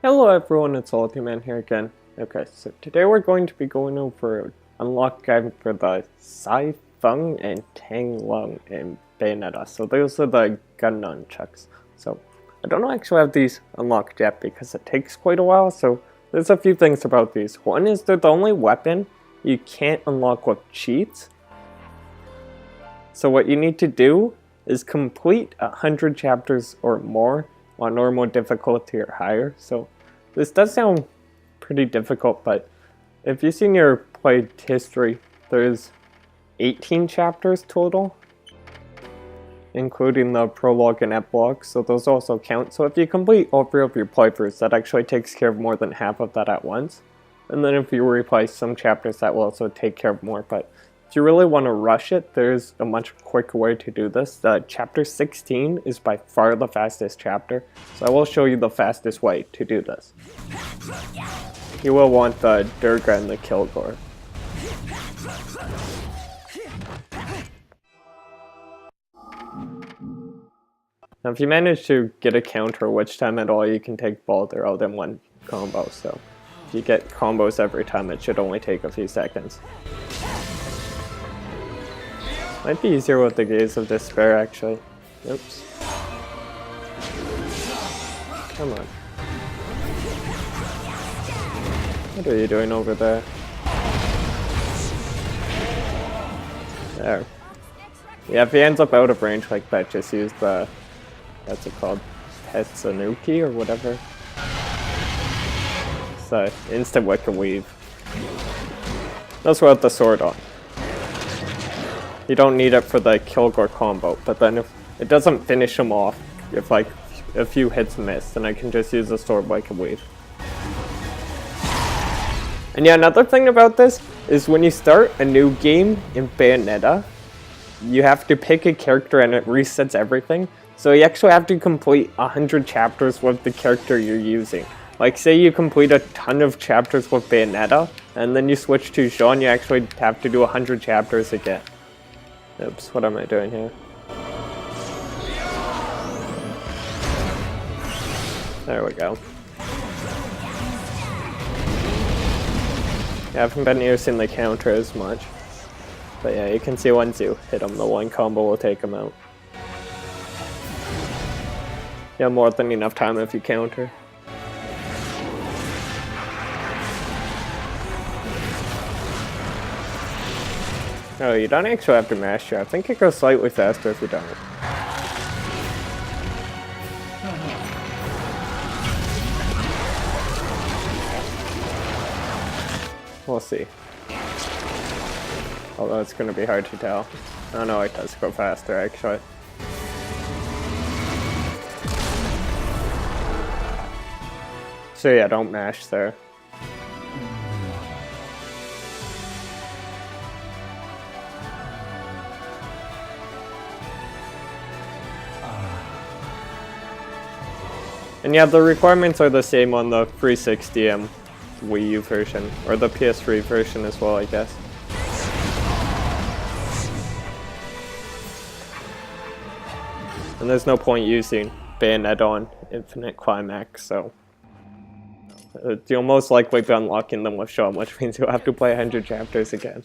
Hello everyone, it's Ultiman here again. Okay, so today we're going to be going over unlock guide for the Sai Feng and Tang Lung in Bayonetta. So those are the gun nunchucks. So I don't actually have these unlocked yet because it takes quite a while, so there's a few things about these. One is they're the only weapon you can't unlock with cheats. So what you need to do is complete 100 chapters or more on normal difficulty or higher. So this does sound pretty difficult, but if you've seen your played history, there's 18 chapters total, including the prologue and epilogue, so those also count. So if you complete all 3 of your playthroughs, that actually takes care of more than half of that at once. And then if you replay some chapters, that will also take care of more, but if you really want to rush it, there's a much quicker way to do this. The chapter 16 is by far the fastest chapter, so I will show you the fastest way to do this. You will want the Durga and the Kilgore. Now if you manage to get a counter which time at all, you can take Baldur out in one combo, so if you get combos every time, it should only take a few seconds. Might be easier with the Gaze of Despair, actually. Oops. Come on. What are you doing over there? There. Yeah, if he ends up out of range like that, just use the... what's it called? Tetsunuki or whatever. It's an instant Wicked Weave. That's without the sword on. You don't need it for the Kilgore combo, but then if it doesn't finish him off, if like a few hits miss, then I can just use the sword Wicked Weave. And yeah, another thing about this is when you start a new game in Bayonetta, you have to pick a character and it resets everything. So you actually have to complete 100 chapters with the character you're using. Like say you complete a ton of chapters with Bayonetta, and then you switch to Jean, you actually have to do 100 chapters again. Oops, what am I doing here? There we go. I haven't been using the counter as much. But yeah, you can see once you hit him, the one combo will take him out. You have more than enough time if you counter. Oh, you don't actually have to mash here. I think it goes slightly faster if you don't. We'll see. Although it's going to be hard to tell. Oh no, it does go faster actually. So yeah, don't mash there. And yeah, the requirements are the same on the 360M Wii U version, or the PS3 version as well, I guess. And there's no point using Bayonetta on Infinite Climax, so you'll most likely be unlocking them with Jean, which means you'll have to play 100 chapters again.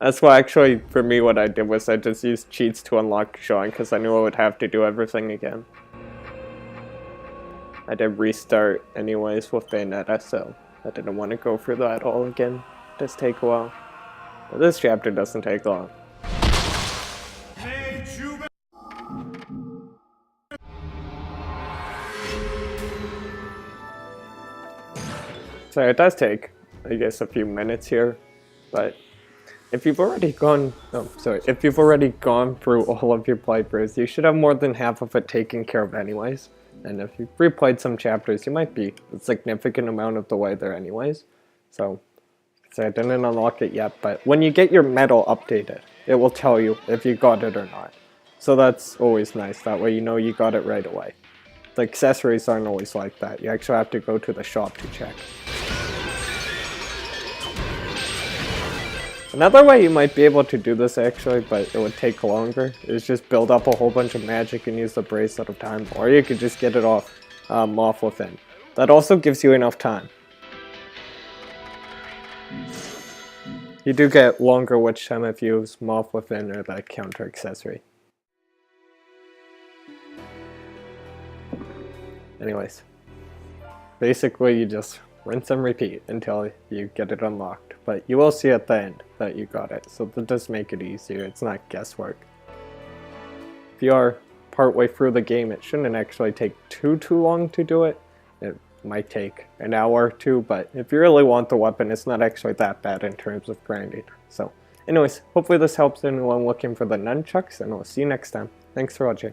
That's why actually, for me, what I did was I just used cheats to unlock Jean, because I knew I would have to do everything again. I did restart anyways with Bayonetta, so I didn't want to go through that all again. It does take a while. But this chapter doesn't take long. So it does take, I guess, a few minutes here, but if you've already gone, if you've already gone through all of your playthroughs, you should have more than half of it taken care of anyways. And if you've replayed some chapters, you might be a significant amount of the way there anyways. So I didn't unlock it yet, but when you get your medal updated, it will tell you if you got it or not. So that's always nice, that way you know you got it right away. The accessories aren't always like that, you actually have to go to the shop to check. Another way you might be able to do this actually, but it would take longer, is just build up a whole bunch of magic and use the bracelet of time, or you could just get it off within. That also gives you enough time. You do get longer witch time if you use Moth Within or the counter accessory. Anyways, basically you just rinse and repeat until you get it unlocked, but you will see at the end that you got it, so that does make it easier. It's not guesswork. If you are partway through the game, it shouldn't actually take too long to do it. It might take an hour or two, but if you really want the weapon, it's not actually that bad in terms of grinding. So anyways, hopefully this helps anyone looking for the nunchucks, and we'll see you next time. Thanks for watching.